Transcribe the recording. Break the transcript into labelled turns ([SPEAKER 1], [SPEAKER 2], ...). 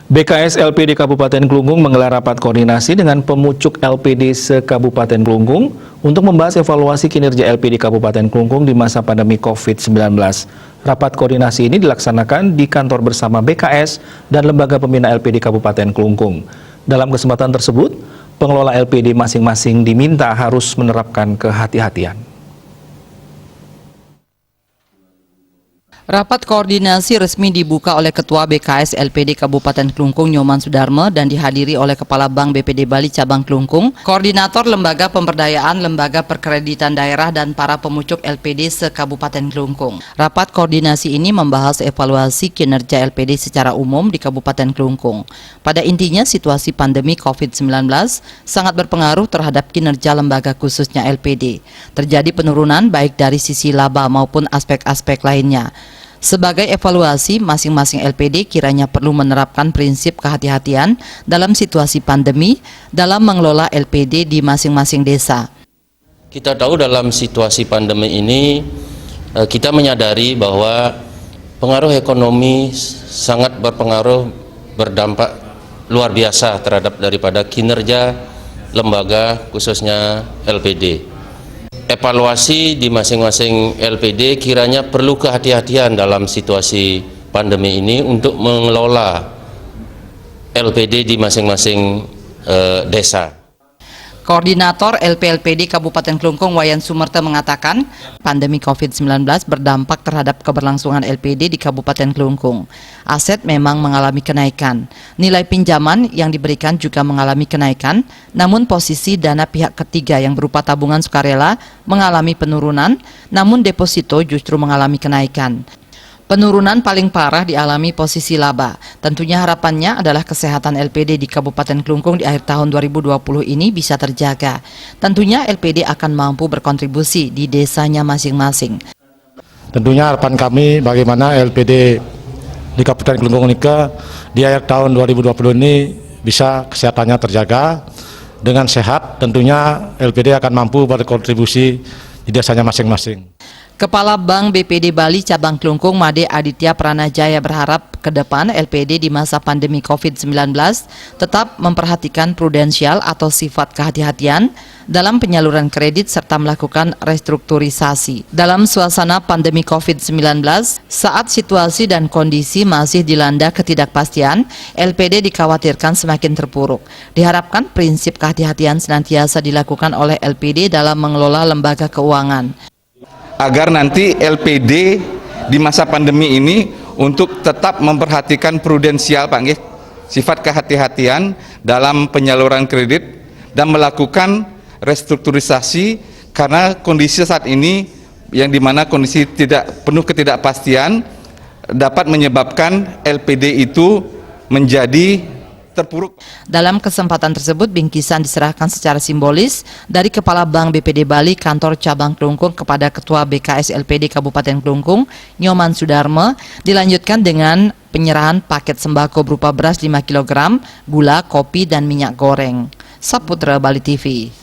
[SPEAKER 1] BKS LPD Kabupaten Klungkung menggelar rapat koordinasi dengan pemucuk LPD se-Kabupaten Klungkung untuk membahas evaluasi kinerja LPD Kabupaten Klungkung di masa pandemi COVID-19. Rapat koordinasi ini dilaksanakan di kantor bersama BKS dan Lembaga Pembina LPD Kabupaten Klungkung. Dalam kesempatan tersebut, pengelola LPD masing-masing diminta harus menerapkan kehati-hatian.
[SPEAKER 2] Rapat koordinasi resmi dibuka oleh Ketua BKS LPD Kabupaten Klungkung Nyoman Sudarmo dan dihadiri oleh Kepala Bank BPD Bali Cabang Klungkung, Koordinator Lembaga Pemberdayaan Lembaga Perkreditan Daerah dan para pemucuk LPD se-Kabupaten Klungkung. Rapat koordinasi ini membahas evaluasi kinerja LPD secara umum di Kabupaten Klungkung. Pada intinya, situasi pandemi COVID-19 sangat berpengaruh terhadap kinerja lembaga khususnya LPD. Terjadi penurunan baik dari sisi laba maupun aspek-aspek lainnya. Sebagai evaluasi, masing-masing LPD kiranya perlu menerapkan prinsip kehati-hatian dalam situasi pandemi dalam mengelola LPD di masing-masing desa.
[SPEAKER 3] Kita tahu dalam situasi pandemi ini, kita menyadari bahwa pengaruh ekonomi sangat berpengaruh, berdampak luar biasa terhadap daripada kinerja lembaga khususnya LPD. Evaluasi di masing-masing LPD kiranya perlu kehati-hatian dalam situasi pandemi ini untuk mengelola LPD di masing-masing desa.
[SPEAKER 2] Koordinator LPLPD Kabupaten Klungkung Wayan Sumerta mengatakan, pandemi COVID-19 berdampak terhadap keberlangsungan LPD di Kabupaten Klungkung. Aset memang mengalami kenaikan. Nilai pinjaman yang diberikan juga mengalami kenaikan, namun posisi dana pihak ketiga yang berupa tabungan sukarela mengalami penurunan, namun deposito justru mengalami kenaikan. Penurunan paling parah dialami posisi laba. Tentunya harapannya adalah kesehatan LPD di Kabupaten Klungkung di akhir tahun 2020 ini bisa terjaga. Tentunya LPD akan mampu berkontribusi di desanya masing-masing.
[SPEAKER 4] Tentunya harapan kami bagaimana LPD di Kabupaten Klungkung di akhir tahun 2020 ini bisa kesehatannya terjaga. Dengan sehat tentunya LPD akan mampu berkontribusi di desanya masing-masing.
[SPEAKER 2] Kepala Bank BPD Bali Cabang Klungkung Made Aditya Pranajaya berharap ke depan LPD di masa pandemi COVID-19 tetap memperhatikan prudensial atau sifat kehati-hatian dalam penyaluran kredit serta melakukan restrukturisasi. Dalam suasana pandemi COVID-19, saat situasi dan kondisi masih dilanda ketidakpastian, LPD dikhawatirkan semakin terpuruk. Diharapkan prinsip kehati-hatian senantiasa dilakukan oleh LPD dalam mengelola lembaga keuangan.
[SPEAKER 5] Agar nanti LPD di masa pandemi ini untuk tetap memperhatikan prudensial, Pak Nggih, sifat kehati-hatian dalam penyaluran kredit dan melakukan restrukturisasi karena kondisi saat ini yang dimana kondisi tidak penuh ketidakpastian dapat menyebabkan LPD itu menjadi terpuruk.
[SPEAKER 2] Dalam kesempatan tersebut, bingkisan diserahkan secara simbolis dari Kepala Bank BPD Bali Kantor Cabang Klungkung kepada Ketua BKS LPD Kabupaten Klungkung Nyoman Sudarmo, dilanjutkan dengan penyerahan paket sembako berupa beras 5 kg, gula, kopi, dan minyak goreng. Saputra Bali TV.